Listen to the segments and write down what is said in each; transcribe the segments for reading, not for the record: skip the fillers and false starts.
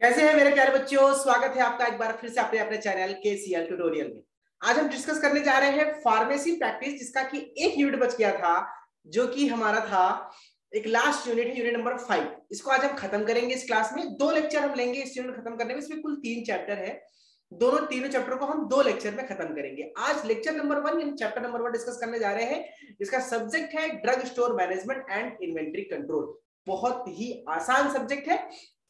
कैसे हैं मेरे प्यारे बच्चों। स्वागत है आपका एक बार फिर से अपने चैनल के सीएल ट्यूटोरियल में। आज हम डिस्कस करने जा रहे हैं फार्मेसी प्रैक्टिस, जिसका कि एक यूनिट बच गया था, जो कि हमारा था एक लास्ट यूनिट है, यूनिट नंबर 5। इसको आज हम खत्म करेंगे। इस क्लास में 2 लेक्चर हम लेंगे इस यूनिट खत्म करने में। इसमें कुल 3 चैप्टर है, तीनों चैप्टर को हम 2 लेक्चर में खत्म करेंगे। आज लेक्चर नंबर 1 यानी चैप्टर नंबर 1 डिस्कस करने जा रहे हैं, जिसका सब्जेक्ट है drug store management and inventory control. बहुत ही आसान सब्जेक्ट है।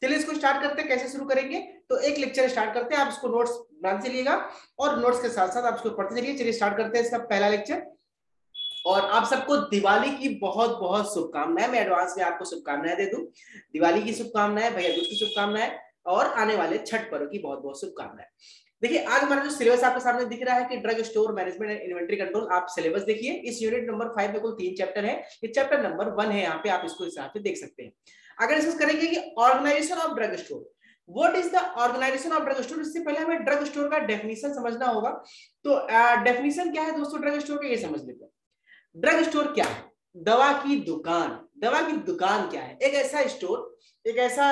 चलिए इसको स्टार्ट करते हैं। कैसे शुरू करेंगे, तो एक लेक्चर स्टार्ट करते हैं। आप इसको नोट्स बना चलिएगा और नोट्स के साथ साथ आप इसको पढ़ते चलिए। चलिए स्टार्ट करते हैं इसका पहला लेक्चर। और आप सबको दिवाली की बहुत बहुत शुभकामनाएं। मैं एडवांस में आपको शुभकामनाएं दे दूं। दिवाली की शुभकामनाएं, भैया दूज की शुभकामनाएं और आने वाले छठ पर्व की बहुत बहुत शुभकामनाएं। देखिए आज हमारा जो सिलेबस आपके सामने दिख रहा है कि drug store management and inventory control, आप सिलेबस देखिए। इस यूनिट नंबर 5 में कुल 3 चैप्टर है। ये चैप्टर नंबर 1 है, यहाँ पे आप इसको हिसाब से देख सकते हैं। अगर डिस्कस करेंगे कि organisation of drug store, what is the organisation of drug store, इससे पहले हमें ड्रग स्टोर का डेफिनेशन समझना होगा। तो डेफिनेशन क्या है दोस्तों ड्रग स्टोर का, ये समझ लेते हैं। ड्रग स्टोर क्या है? दवा की दुकान। दवा की दुकान क्या है? एक ऐसा स्टोर, एक ऐसा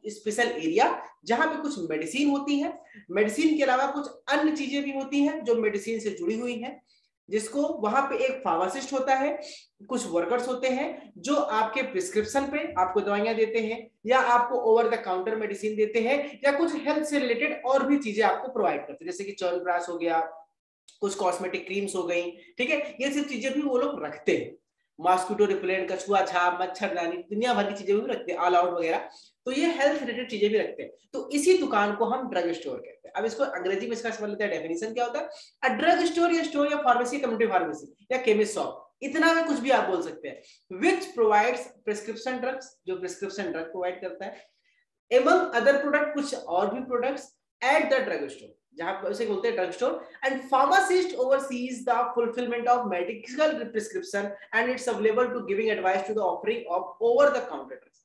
स्पेशल एरिया जहां पे कुछ मेडिसिन होती है, मेडिसिन के अलावा कुछ अन्य चीजें भी होती हैं जो मेडिसिन से जुड़ी हुई हैं, जिसको वहां पे एक फार्मासिस्ट होता है, कुछ वर्कर्स होते हैं जो आपके प्रिस्क्रिप्शन पे आपको दवाइयां देते हैं, या आपको ओवर द काउंटर मेडिसिन देते हैं, या कुछ हेल्थ से रिलेटेड और भी चीजें आपको प्रोवाइड करते हैं, जैसे कि च्यवनप्राश हो गया, कुछ कॉस्मेटिक क्रीम्स हो गई। ठीक है, ये सब चीजें भी वो लोग रखते हैं। मॉस्किटो रिपेलेंट, कछुआ छाप, मच्छरदानी, दुनिया भर की चीजें भी रखते हैं, ऑल आउट वगैरह। तो ये हेल्थ रिलेटेड चीजें भी रखते हैं। तो इसी दुकान को हम ड्रग स्टोर कहते हैं। अब इसको अंग्रेजी में इसका समझ लेते हैं, डेफिनेशन क्या होता है। अ ड्रग स्टोर या स्टोर या फार्मेसी, कम्युनिटी फार्मेसी या केमिस्ट शॉप, इतना में कुछ भी आप बोल सकते हैं। विच प्रोवाइड्स प्रिस्क्रिप्शन ड्रग्स, जो प्रिस्क्रिप्शन ड्रग प्रोवाइड करता है। एमंग अदर प्रोडक्ट, कुछ और भी products at the drug store, जहां पर उसे बोलते हैं drug store. And pharmacist oversees the fulfilment of medical prescription and it's available to giving advice to the offering of over the counter drugs.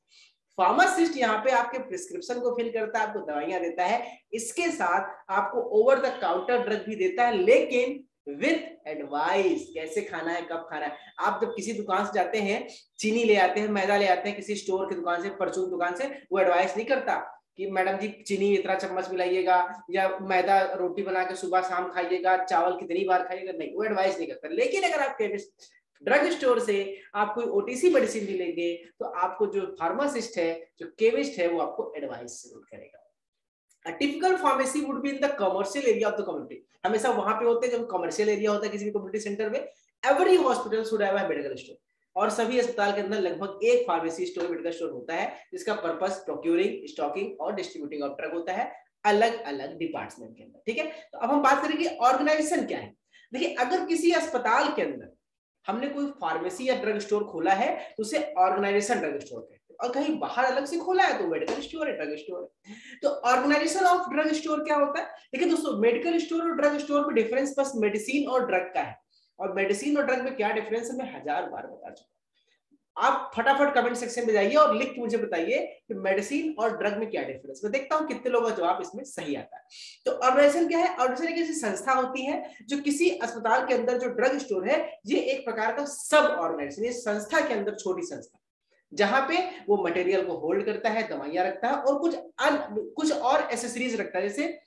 Pharmacist यहाँ पे आपके प्रिस्क्रिप्शन को fill करता है, आपको दवाइयां देता है, इसके साथ आपको ओवर द काउंटर ड्रग भी देता है, लेकिन विथ एडवाइस, कैसे खाना है, कब खाना है। आप जब किसी दुकान से जाते हैं, चीनी ले आते हैं, मैदा ले आते हैं किसी स्टोर की दुकान से, परचून दुकान से, वो एडवाइस नहीं करता कि मैडम जी चीनी इतना चम्मच मिलाइएगा, या मैदा रोटी बना के सुबह शाम खाइएगा, चावल कितनी बार खाइएगा, नहीं, वो एडवाइस नहीं करता। लेकिन अगर आप ड्रग स्टोर से आप कोई ओटीसी मेडिसिन भी लेंगे, तो आपको जो फार्मासिस्ट है, जो केमिस्ट है, वो आपको एडवाइस जरूर करेगा। A typical pharmacy would be in the commercial area of the community. हमेशा वहां पे होते हैं जब कमर्शियल एरिया होता है किसी भी कम्युनिटी सेंटर में। Every hospital should have a medical store. और सभी अस्पताल के अंदर लगभग एक फार्मेसी स्टोर, मेडिकल स्टोर होता है, जिसका पर्पस प्रोक्यूरिंग, स्टॉकिंग और डिस्ट्रीब्यूटिंग ऑफ ड्रग होता है, अलग अलग डिपार्टमेंट के अंदर। ठीक है, तो अब हम बात करेंगे ऑर्गेनाइजेशन क्या है। देखिए अगर किसी अस्पताल के अंदर हमने कोई फार्मेसी या ड्रग स्टोर खोला है, तो उसे ऑर्गेनाइजेशन ड्रग स्टोर कहते हैं। और कहीं बाहर अलग से खोला है तो मेडिकल स्टोर है, ड्रग स्टोर है। तो ऑर्गेनाइजेशन ऑफ ड्रग स्टोर क्या होता है? देखिए दोस्तों, मेडिकल स्टोर और ड्रग स्टोर में डिफरेंस बस मेडिसिन और ड्रग का है। और मेडिसिन और ड्रग में क्या डिफरेंस है मैं 1000 बार बता चुका। आप फटाफट कमेंट सेक्शन में जाइए और लिख के मुझे बताइए कि मेडिसिन और ड्रग में क्या डिफरेंस। मैं देखता हूं कितने लोगों का जवाब इसमें सही आता है। तो ऑर्गेनाइजेशन क्या है? ऑर्गेनाइजेशन एक ऐसी संस्था होती है जो किसी अस्पताल के अंदर, जो ड्रग स्टोर है, ये एक प्रकार का सब ऑर्गेनाइजेशन, ये संस्था के अंदर छोटी संस्था, जहां पे वो मटेरियल को होल्ड करता है, दवाइयां रखता है और कुछ और एसेसरीज रखता है, जैसे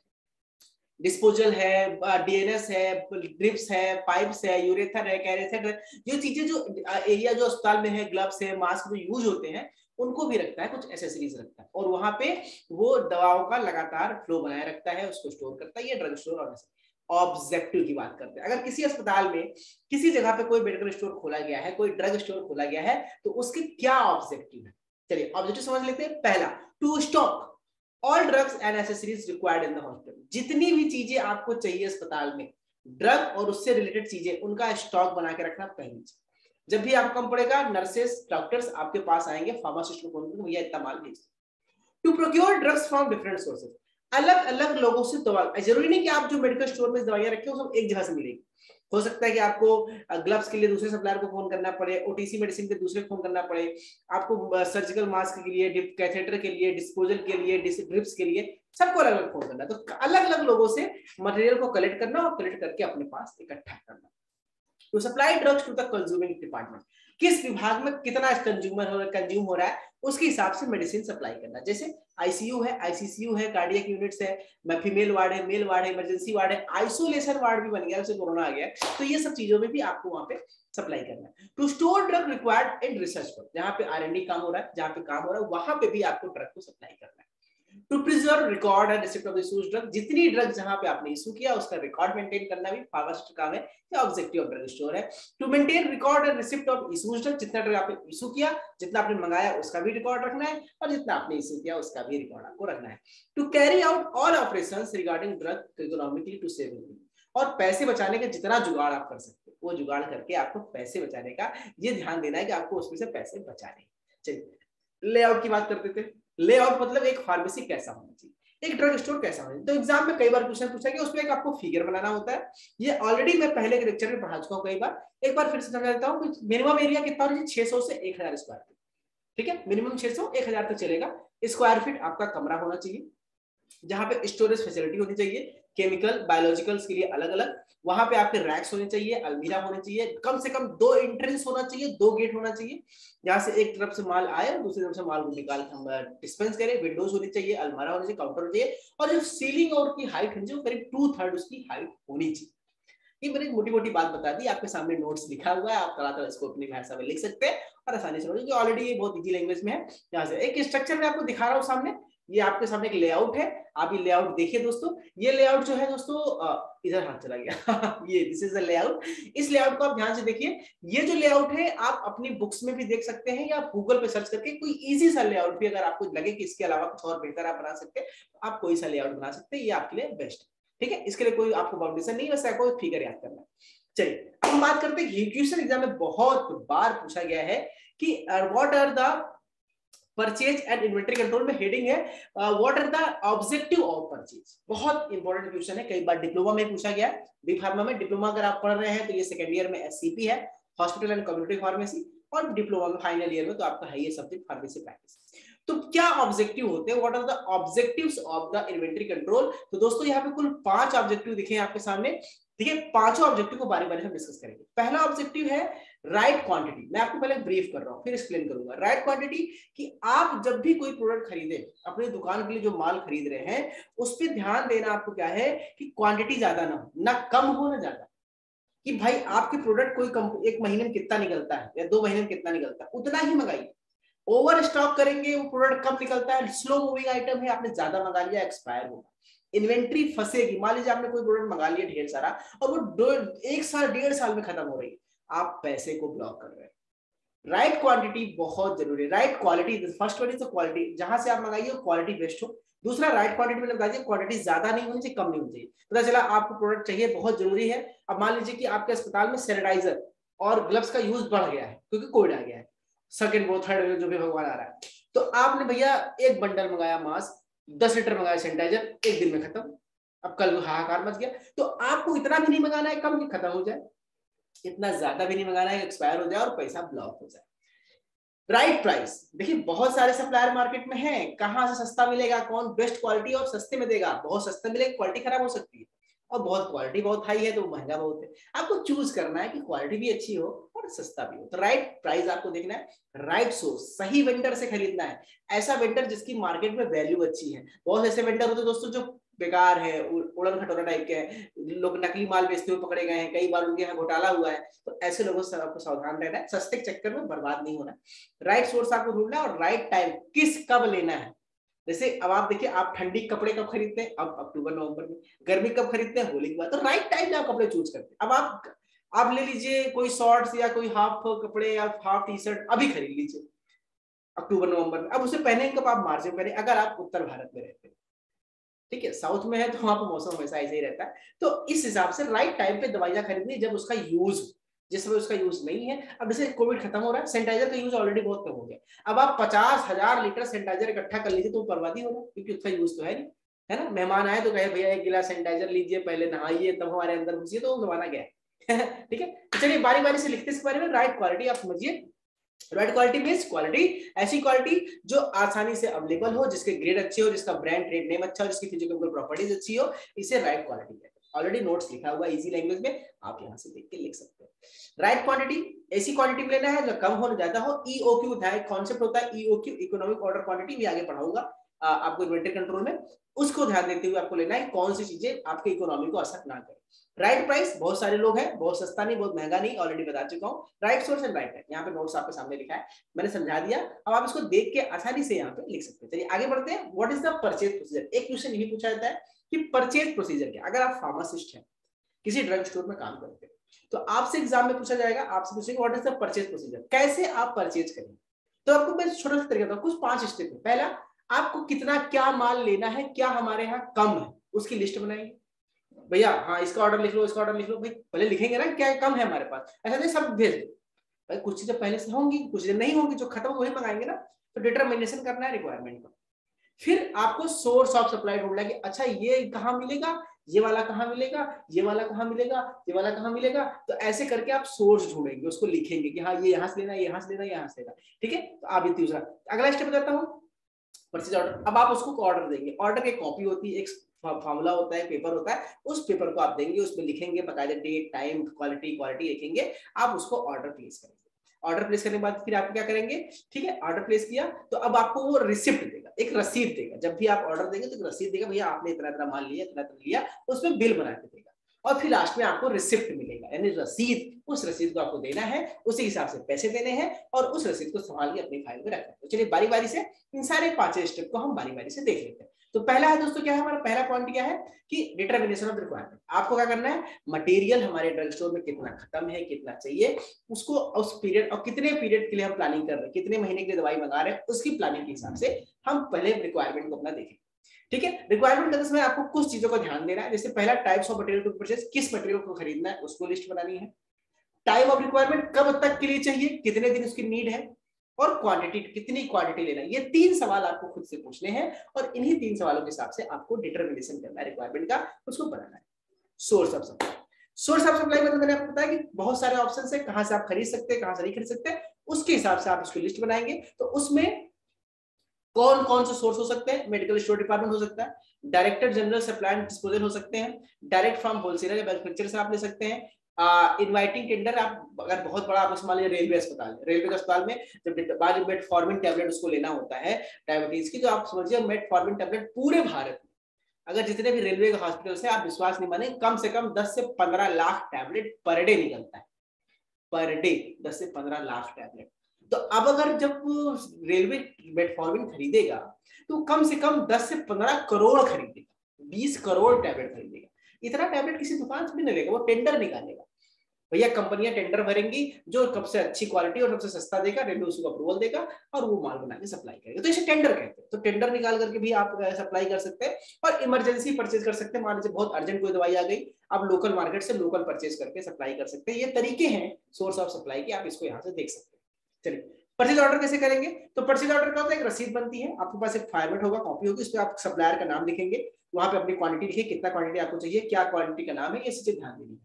डिस्पोजल है, डीएनएस है, ड्रिप्स है, पाइप्स है, यूरेथर है, कैरेथर है, जो चीजें जो एरिया जो अस्पताल में है, ग्लव्स है, मास्क जो यूज होते हैं, उनको भी रखता है, कुछ एसेसरीज रखता है, और वहां पे वो दवाओं का लगातार फ्लो बनाए रखता है, उसको स्टोर करता है। ये ड्रग स्टोर और ऑब्जेक्टिव की बात करते हैं। अगर किसी अस्पताल में किसी जगह पे कोई मेडिकल स्टोर खोला गया है, कोई ड्रग स्टोर खोला गया है, तो उसके क्या ऑब्जेक्टिव है? चलिए ऑब्जेक्टिव समझ लेते हैं। पहला, to stock all drugs and accessories required in the hospital. जितनी भी चीजें आपको चाहिए अस्पताल में, ड्रग और उससे रिलेटेड चीजें, उनका स्टॉक बना के रखना पहली चीज। जब भी आपको कम पड़ेगा, नर्सेस, डॉक्टर्स आपके पास आएंगे, फार्मासिस्ट को फोन करके भैया इतना माल भेज। To procure drugs from different sources, अलग अलग लोगों से दवा, जरूरी नहीं कि आप जो मेडिकल स्टोर में दवाइयां रखे हो सब एक जगह से मिलेगी। हो सकता है कि आपको ग्लव्स के लिए दूसरे सप्लायर को फोन करना पड़े, ओटीसी मेडिसिन के दूसरे फोन करना पड़े, आपको सर्जिकल मास्क के लिए, कैथेटर के लिए, डिस्पोजल के लिए, ड्रिप्स के लिए, सबको अलग अलग फोन करना। तो अलग अलग लोगों से मटेरियल को कलेक्ट करना और कलेक्ट करके अपने पास इकट्ठा करना। To supply drugs to the consuming department, किस विभाग में कितना कंज्यूम हो रहा है, उसके हिसाब से मेडिसिन सप्लाई करना। जैसे आईसीयू है, आईसीसीयू है, कार्डियक यूनिट्स है, फीमेल वार्ड है, मेल वार्ड है, इमरजेंसी वार्ड है, आइसोलेशन वार्ड भी बन गया, जैसे कोरोना आ गया, तो ये सब चीजों में भी आपको वहां पे सप्लाई करना है। To store drug required in research पर, जहां पे R&D काम हो रहा है, जहां पे काम हो रहा है वहां पे भी आपको ड्रग को सप्लाई करना है। To preserve record and receipt of issues drug, जितनी ड्रग जहां पे आपने इशू किया उसका रिकॉर्ड मेंटेन करना भी फार्मासिस्ट का काम है, ये ऑब्जेक्टिव ऑफ ड्रग स्टोर है। To maintain record and receipt of issues drug, जितना ड्रग आपने इशू किया, जितना आपने मंगाया उसका भी रिकॉर्ड रखना है, और जितना आपने इशू किया उसका भी रिकॉर्ड आपको रखना है। To carry out all operations regarding drug economically to save money, और पैसे बचाने का जितना जुगाड़ आप कर सकते हो वो जुगाड़ करके आपको पैसे बचाने का ये ध्यान देना है कि आपको उसमें से पैसे बचाने। चलिए लेआउट की बात करते थे। लेआउट मतलब एक फार्मेसी कैसा होना चाहिए, एक ड्रग स्टोर कैसा होना चाहिए। तो एग्जाम में कई बार क्वेश्चन पूछा गया, उसमें एक आपको फिगर बनाना होता है। ये ऑलरेडी मैं पहले के लेक्चर में पढ़ा चुका हूं कई बार, एक बार फिर से समझा देता हूं। मिनिमम एरिया कितना होना चाहिए, 600 से 1000 स्क्वायर फीट। ठीक है, मिनिमम 600 1000 तक चलेगा। स्क्वायर फीट आपका कमरा होना चाहिए, जहां पे स्टोरेज फैसिलिटी होनी चाहिए, केमिकल बायोलॉजिकल्स के लिए अलग अलग। वहां पे आपके रैक्स होने चाहिए, अलमीरा होने चाहिए, कम से कम 2 एंट्रेंस होना चाहिए, 2 गेट होना चाहिए, जहां से एक तरफ से माल आए और दूसरी तरफ से माल को निकाल के हम डिस्पेंस करें। विंडोज होनी चाहिए, अलमारा होनी चाहिए, काउंटर होनी चाहिए, और जो सीलिंग और की हाइट होनी चाहिए करीब 2/3 उसकी हाइट होनी चाहिए। ये मैंने मोटी मोटी बात बता दी, आपके सामने नोट्स लिखा हुआ है, आप तला इसको अपनी भाषा में लिख सकते हैं और आसानी से समझिए, ऑलरेडी ये बहुत इजी लैंग्वेज में है। यहाँ से एक स्ट्रक्चर में आपको दिखा रहा हूँ सामने, ये आपके सामने एक लेआउट है। आप ये लेआउट देखिए दोस्तों, ये लेआउट जो है दोस्तों इधर हाथ चला गया ये दिस इज द लेआउट। इस लेआउट को आप ध्यान से देखिए। ये जो लेआउट है आप अपनी बुक्स में भी देख सकते हैं, या गूगल पे सर्च करके कोई इजी सा लेआउट भी, अगर आपको लगे कि इसके अलावा कुछ और बेहतर आप बना सकते हैं, आप कोई सा लेआउट बना सकते हैं, ये आपके लिए बेस्ट है। ठीक है, इसके लिए कोई आपको बाउंडेशन नहीं है, बस आपको फिगर याद करना है। चलिए अब हम बात करते हैं, क्वेश्चन एग्जाम में बहुत बार पूछा गया है कि what are the purchase and inventory control में हेडिंग है what are the objective of purchase. बहुत इंपॉर्टेंट क्वेश्चन है, कई बार डिप्लोमा में पूछा गया है। बी फार्मा में डिप्लोमा अगर आप पढ़ रहे हैं तो ये सेकंड ईयर में एससीपी है, हॉस्पिटल एंड कम्युनिटी फार्मेसी, और डिप्लोमा में फाइनल ईयर में तो आपका है ये सब्जेक्ट फार्मेसी प्रैक्टिस। तो क्या ऑब्जेक्टिव होते हैं, what are the objectives of the inventory control. तो दोस्तों यहाँ पे कुल 5 ऑब्जेक्टिव दिखे आपके सामने। ठीक है, पांचों ऑब्जेक्टिव को बारी बारी से डिस्कस करेंगे। पहला ऑब्जेक्टिव है राइट क्वांटिटी। मैं आपको पहले ब्रीफ कर रहा हूं फिर एक्सप्लेन करूंगा। राइट क्वांटिटी कि आप जब भी कोई प्रोडक्ट खरीदे, अपनी दुकान के लिए जो माल खरीद रहे हैं, उस पर ध्यान देना आपको क्या है कि क्वांटिटी ज्यादा ना हो, ना कम हो ना ज्यादा। कि भाई आपके प्रोडक्ट कोई एक महीने में कितना निकलता है या 2 महीने में कितना निकलता है, उतना ही मंगाइए। ओवर स्टॉक करेंगे, वो प्रोडक्ट कम निकलता है, स्लो मूविंग आइटम है, आपने ज्यादा मंगा लिया, एक्सपायर होगा, इन्वेंट्री फंसेगी। मान लीजिए आपने कोई प्रोडक्ट मंगा लिया ढेर सारा और वो 1 साल 1.5 साल में खत्म हो रही है, आप पैसे को ब्लॉक कर रहे हैं। राइट क्वांटिटी बहुत जरूरी है। Right quality, first one is quality, जहां से आप मंगाइए क्वालिटी बेस्ट हो। दूसरा राइट क्वांटिटी में बता दीजिए, क्वांटिटी ज्यादा नहीं होनी चाहिए, कम नहीं होनी चाहिए। पता चला आपको प्रोडक्ट चाहिए, बहुत जरूरी है। अब मान लीजिए कि आपके अस्पताल में सैनिटाइजर और ग्लव्स का यूज बढ़ गया है क्योंकि कोविड आ गया है, सेकंड वो थर्ड जो भी भगवान आ रहा है, तो आपने भैया एक बंडल मंगाया मास्क, 10 लीटर मंगाया सैनिटाइजर, 1 दिन में खत्म। अब कल हाहाकार मच गया। तो आपको इतना भी नहीं मंगाना है कम कि खत्म हो जाए, इतना ज्यादा भी नहीं मंगाना है एक्सपायर हो जाए और पैसा ब्लॉक हो जाए। राइट प्राइस, देखिए बहुत सारे सप्लायर मार्केट में हैं, कहां से सस्ता मिलेगा, कौन बेस्ट क्वालिटी और सस्ते में देगा। बहुत सस्ता मिलेगा, क्वालिटी खराब हो सकती है, और बहुत क्वालिटी बहुत हाई है तो महंगा बहुत है। आपको चूज करना है कि क्वालिटी भी अच्छी हो और सस्ता भी हो। तो राइट प्राइस आपको देखना है, राइट सोर्स, सही वेंडर से खरीदना है, ऐसा वेंडर जिसकी मार्केट में वैल्यू अच्छी है। बहुत ऐसे वेंडर होते हैं दोस्तों जो बेकार है, उड़न खटोरा टाइप के हैं, लोग नकली माल बेचते हुए पकड़े गए हैं, कई बार उनके यहाँ घोटाला हुआ है। तो ऐसे लोगों से आपको सावधान रहना है, सस्ते के चक्कर में बर्बाद नहीं होना। राइट सोर्स आपको ढूंढना है और राइट टाइम, किस कब लेना है। जैसे अब आप देखिए, आप ठंडी कपड़े कब खरीदते हैं, अब अक्टूबर नवंबर में, गर्मी कब खरीदते हैं, होली के बाद। तो राइट टाइम में आप कपड़े चूज करते हैं। अब आप ले लीजिए कोई शॉर्ट्स या कोई हाफ कपड़े या हाफ टी शर्ट, अभी खरीद लीजिए अक्टूबर नवंबर में। अब उसे पहनेंगे कब, आप मार्च में पहने, अगर आप उत्तर भारत में रहते हैं। ठीक है, साउथ में है तो वहां पर मौसम हमेशा ऐसे ही रहता है। तो इस हिसाब से राइट टाइम पे दवाइयां खरीदनी जब उसका यूज, जिस समय उसका यूज नहीं है। अब जैसे कोविड खत्म हो रहा है, सैनिटाइजर का यूज ऑलरेडी बहुत कम हो गया। अब आप 50,000 लीटर सैनिटाइजर इकट्ठा कर लीजिए तो बर्बादी होगा, क्योंकि उसका यूज तो है नहीं, है ना। मेहमान आए तो कहे भैया 1 गिलास सैनिटाइजर लीजिए, पहले नहाइए तब हमारे अंदर घुसिए, तो जमाना गया है ठीक है, तो चलिए बारी बारी से लिखते इसके बारे में। राइट क्वालिटी आप समझिए। राइट क्वालिटी मींस क्वालिटी, ऐसी क्वालिटी जो आसानी से अवेलेबल हो, जिसके ग्रेड अच्छे हो, जिसका ब्रांड ट्रेड नेम अच्छा हो, जिसकी फिजिकल प्रॉपर्टीज अच्छी हो, इसे राइट क्वालिटी कहते हैं। ऑलरेडी नोट्स लिखा हुआ है इजी लैंग्वेज में, आप यहाँ से देख के लिख सकते हैं। राइट क्वांटिटी, ऐसी क्वांटिटी में लेना है जो कम हो ना ज्यादा हो। ईओक्यू था, एक कॉन्सेप्ट होता है ईओक्यू, इकोनॉमिक ऑर्डर क्वांटिटी, भी आगे पढ़ाऊंगा आपको इन्वेंटरी कंट्रोल में। उसको ध्यान देते हुए आपको लेना है कौन सी चीजें आपके इकोनॉमी को असर ना करे। राइट प्राइस, बहुत सारे लोग हैं, बहुत सस्ता नहीं बहुत महंगा नहीं, ऑलरेडी बता चुका हूँ। Right source and right time, यहाँ पे नोट्स आपके सामने लिखा है, मैंने समझा दिया। अब आप इसको देख के आसानी से यहाँ पे लिख सकते हैं। चलिए आगे बढ़ते हैं। What is the purchase procedure. एक क्वेश्चन यही पूछा जाता है कि परचेज प्रोसीजर क्या। अगर आप फार्मासिस्ट हैं, किसी ड्रग स्टोर में काम करते हैं, तो आपसे एग्जाम में पूछा जाएगा, आपसे पूछेंगे what is the purchase procedure, कैसे आप परचेज करेंगे। तो आपको मैं छोटा सा तरीका बताऊं, कुछ 5 स्टेप है। पहला, आपको कितना क्या माल लेना है, क्या हमारे यहाँ कम है, उसकी लिस्ट बनाएंगे। भैया हाँ इसका ऑर्डर लिख लो, इसका ऑर्डर लिख लो, भाई पहले लिखेंगे ना क्या कम है हमारे पास, ऐसा नहीं सब भेज दो। भाई कुछ चीजें पहले से होंगी, कुछ चीजें नहीं होंगी, जो खत्म वही मंगाएंगे ना। तो डिटरमिनेशन करना है रिक्वायरमेंट का। फिर आपको सोर्स ऑफ सप्लाई ढूंढना है कि अच्छा ये कहाँ मिलेगा, ये वाला कहाँ मिलेगा, ये वाला कहाँ मिलेगा, ये वाला कहाँ मिलेगा। तो ऐसे करके आप सोर्स ढूंढेंगे, उसको लिखेंगे कि हाँ ये यहाँ से लेना, यहाँ से लेना, यहाँ से लेना। ठीक है, तो आप ये दूसरा। अगला स्टेप बताता हूँ, परचेज ऑर्डर। अब आप उसको ऑर्डर देंगे, ऑर्डर की कॉपी होती है, एक फॉर्मूला होता है, पेपर होता है, उस पेपर को आप देंगे, उसमें लिखेंगे बकायदा डेट, टाइम, क्वालिटी लिखेंगे, आप उसको ऑर्डर प्लेस करेंगे। ऑर्डर प्लेस करने के बाद फिर आप क्या करेंगे, ठीक है, ऑर्डर प्लेस किया तो अब आपको वो रिसिप्ट देगा, एक रसीद देगा। जब भी आप ऑर्डर देंगे तो एक रसीद देगा, भैया आपने इतना इतना माल लिया, इतना इतना लिया, उसमें बिल बना के देगा। और फिर लास्ट में आपको रिसिप्ट मिलेगा, यानी रसीद। उस रसीद को आपको देना है, उसी हिसाब से पैसे देने हैं और उस रसीद को संभाल के अपनी फाइल में रखना है। तो चलिए बारी बारी से इन सारे 5 स्टेप को हम बारी बारी से देख लेते हैं। तो पहला है दोस्तों, क्या है हमारा पहला पॉइंट, क्या है कि डिटरमिनेशन ऑफ रिक्वायरमेंट। आपको क्या करना है, मटेरियल हमारे ड्रग स्टोर में कितना खत्म है, कितना चाहिए, उसको उस पीरियड और कितने पीरियड के लिए हम प्लानिंग कर रहे हैं, कितने महीने के लिए दवाई मंगा रहे हैं, उसकी प्लानिंग के हिसाब से हम पहले रिक्वायरमेंट को अपना देखें। ठीक है, रिक्वायरमेंट करते समय आपको कुछ चीजों का ध्यान देना है। जैसे पहला, types of material to purchase, किस मटेरियल को खरीदना है उसको लिस्ट बनानी है। टाइम ऑफ रिक्वायरमेंट, कब तक के लिए चाहिए, कितने दिन उसकी नीड है, और क्वांटिटी, कितनी क्वांटिटी लेना है। ये 3 सवाल आपको खुद से पूछने हैं और इन्हीं 3 सवालों के हिसाब से आपको डिटरमिनेशन करना है रिक्वायरमेंट का, उसको बनाना है। Source of supply, source of supply मतलब मैंने आपको बताया कि बहुत सारे ऑप्शन है, कहां से आप खरीद सकते हैं, कहां से नहीं खरीद सकते, उसके हिसाब से आप उसकी लिस्ट बनाएंगे। तो उसमें कौन कौन से सोर्स हो सकते हैं, मेडिकल स्टोर डिपार्टमेंट हो सकता है, director general supply and disposal हो सकते हैं, डायरेक्ट फ्रॉम होलसेलर या मैन्युफैक्चरर से आप ले सकते हैं, इनवाइटिंग टेंडर। आप अगर बहुत बड़ा आप मान लीजिए रेलवे अस्पताल, रेलवे अस्पताल में जब मेटफॉर्मिन टैबलेट उसको लेना होता है डायबिटीज की, तो आप समझिए मेटफॉर्मिन टैबलेट पूरे भारत में अगर जितने भी रेलवे के हॉस्पिटल से, आप विश्वास नहीं माने, कम से कम 10 से 15 लाख टैबलेट पर डे निकलता है, पर डे 10 से 15 लाख टैबलेट। तो अब अगर जब रेलवे मेटफॉर्मिन खरीदेगा तो कम से कम 10 से 15 करोड़ खरीदेगा, 20 करोड़ टैबलेट खरीदेगा। इतना टैबलेट किसी दुकान से भी नहीं लेगा, वो टेंडर निकालेगा। भैया कंपनियां टेंडर भरेंगी, जो सबसे अच्छी क्वालिटी और सबसे सस्ता देगा, रेलवे उसको अप्रूवल देगा और वो माल बना के सप्लाई करेगा। तो इसे टेंडर कहते हैं। तो टेंडर निकाल करके भी आप सप्लाई कर सकते हैं और इमरजेंसी परचेज कर सकते हैं। मान लीजिए बहुत अर्जेंट कोई दवाई आ गई, आप लोकल मार्केट से लोकल परचेज करके सप्लाई कर सकते हैं। ये तरीके हैं सोर्स ऑफ सप्लाई के, आप इसको यहाँ से देख सकते हैं। चलिए परचेज ऑर्डर कैसे करेंगे, तो परचेज ऑर्डर का होता है एक रसीद बनती है, आपके पास एक फॉर्मेट होगा, कॉपी होगी, उसमें आप सप्लायर का नाम लिखेंगे, वहां पे अपनी क्वांटिटी लिखिए, कितना क्वांटिटी आपको चाहिए, क्या क्वांटिटी का नाम है, ये चीजें ध्यान देनी है।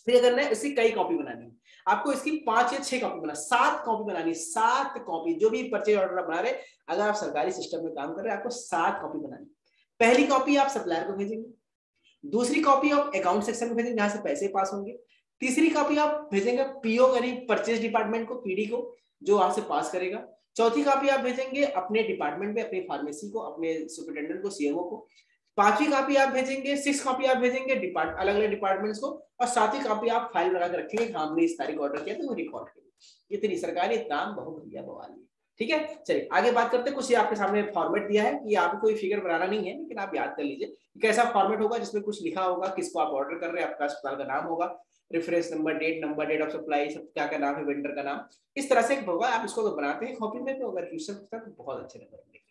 फिर अगर ना इसकी कई कॉपी बनानी है, आपको इसकी 5 या 6 कॉपी बना, 7 कॉपी बनानी है, 7 कॉपी। जो भी परचेज ऑर्डर बना रहे, अगर आप सरकारी सिस्टम में काम कर रहे हैं, आपको 7 कॉपी बनानी। पहली कॉपी आप सप्लायर को भेजेंगे, दूसरी कॉपी आप अकाउंट सेक्शन में भेजेंगे जहां से पैसे पास होंगे, तीसरी कॉपी आप भेजेंगे पीओ यानी परचेज डिपार्टमेंट को, पीडी को, जो वहां से पास करेगा, चौथी कॉपी आप भेजेंगे अपने डिपार्टमेंट में, अपनी फार्मेसी को, अपने सुपरिटेंडेंट को, सीएमओ को, 5वीं कॉपी आप भेजेंगे, 6 कॉपी आप भेजेंगे अलग अलग डिपार्टमेंट्स को, और 7वीं कॉपी आप फाइल लगा के रखेंगे, हमने इस तारीख ऑर्डर किया तो वो रिकॉर्ड करेंगे। इतनी सरकारी काम बहुत बढ़िया बवाली। ठीक है, चलिए आगे बात करते हैं। कुछ ये आपके सामने फॉर्मेट दिया है कि आपको कोई फिगर बनाना नहीं है, लेकिन आप याद कर लीजिए कैसा फॉर्मेट होगा, जिसमें कुछ लिखा होगा, किसको आप ऑर्डर कर रहे हैं, आपका अस्पताल का नाम होगा, reference number, date of supply, सब क्या क्या नाम है, वेंडर का नाम, इस तरह से होगा। आप इसको बनाते हैं कॉपी में, तो अगर क्वेश्चन पूछता है तो बहुत अच्छे नंबर मिलेंगे।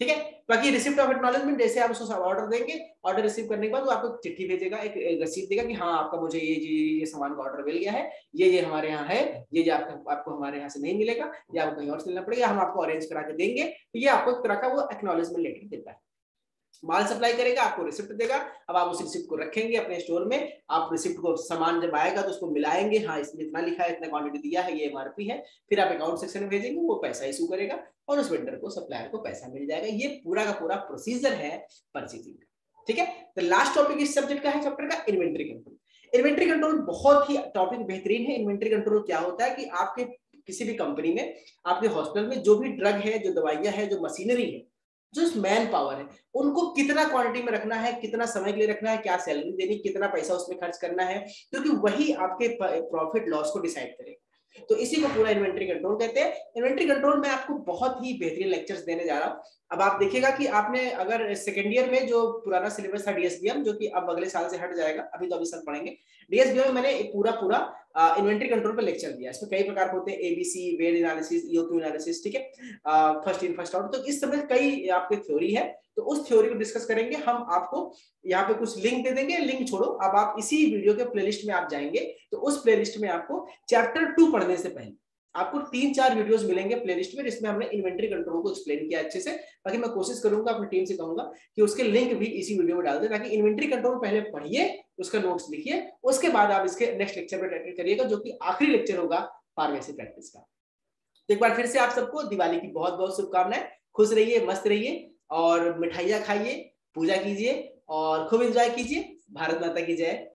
ठीक है, बाकी रिसिप्ट ऑफ एक्नॉलेजमेंट, जैसे आप उसको ऑर्डर देंगे, ऑर्डर रिसीव करने के बाद वो आपको चिट्ठी भेजेगा, एक रसीद देगा कि हाँ आपका मुझे ये सामान का ऑर्डर मिल गया है, ये हमारे यहाँ है, ये आपको हमारे यहाँ से नहीं मिलेगा, या आपको कहीं और से लेना पड़ेगा, हम आपको अरेंज करा के देंगे। तो ये आपको एक तरह का वो एक्नॉलेजमेंट लेटर देता है। माल सप्लाई करेगा, आपको रिसिप्ट देगा। अब आप उस रिसिप्ट को रखेंगे अपने स्टोर में, आप रिसिप्ट को, सामान जब आएगा तो उसको मिलाएंगे, हाँ इसमें इतना लिखा है, इतना क्वांटिटी दिया है, ये एमआरपी है, फिर आप अकाउंट सेक्शन में भेजेंगे, वो पैसा इशू करेगा और उस वेंडर को, सप्लायर को पैसा मिल जाएगा। ये पूरा का पूरा प्रोसीजर है परचेजिंग का। ठीक है। तो लास्ट टॉपिक इस सब्जेक्ट का है चैप्टर का इन्वेंट्री कंट्रोल। इन्वेंट्री कंट्रोल बहुत ही टॉपिक बेहतरीन है। इन्वेंट्री कंट्रोल क्या होता है कि आपके किसी भी कंपनी में, आपके हॉस्पिटल में जो भी ड्रग है, जो दवाइयां है, जो मशीनरी है, जो मैन पावर है, उनको कितना क्वांटिटी में रखना है, कितना समय के लिए रखना है, क्या सैलरी देनी, कितना पैसा उसमें खर्च करना है, क्योंकि वही आपके प्रॉफिट लॉस को डिसाइड करेगा। तो इसी को पूरा इन्वेंट्री कंट्रोल कहते हैं। इन्वेंट्री कंट्रोल में आपको बहुत ही बेहतरीन लेक्चर्स देने जा रहा हूं। अब आप देखिएगा कि आपने अगर सेकेंड ईयर में जो पुराना सिलेबस था डीएसबीएम, जो कि अब अगले साल से हट जाएगा, अभी तो अभी साल पढ़ेंगे, डीएसबीएम में मैंने पूरा इन्वेंट्री कंट्रोल पर लेक्चर दिया। इसमें कई प्रकार होते हैं, ABC, VED analysis, EOQ analysis, ठीक है, फर्स्ट इन फर्स्ट आउट। तो इस समय कई आपके थ्योरी है, तो उस थ्योरी को डिस्कस करेंगे हम। आपको यहाँ पे कुछ लिंक दे देंगे, लिंक छोड़ो, अब आप इसी वीडियो के प्लेलिस्ट में आप जाएंगे तो उस प्लेलिस्ट में आपको चैप्टर 2 पढ़ने से पहले आपको 3-4 वीडियोस मिलेंगे प्लेलिस्ट में, जिसमें हमने इन्वेंट्री कंट्रोल को एक्सप्लेन किया अच्छे से। बाकी मैं कोशिश करूंगा, अपनी टीम से कहूंगा कि उसके लिंक भी इसी वीडियो में डाल दे, ताकि इन्वेंट्री कंट्रोल पहले पढ़िए, उसका नोट्स लिखिए, उसके बाद आप इसके नेक्स्ट लेक्चर में अटेंड करिएगा, जो कि आखिरी लेक्चर होगा फार्मेसी प्रैक्टिस का। तो एक बार फिर से आप सबको दिवाली की बहुत बहुत शुभकामनाएं। खुश रहिए, मस्त रहिए और मिठाइयां खाइए, पूजा कीजिए और खूब एंजॉय कीजिए। भारत माता की जय।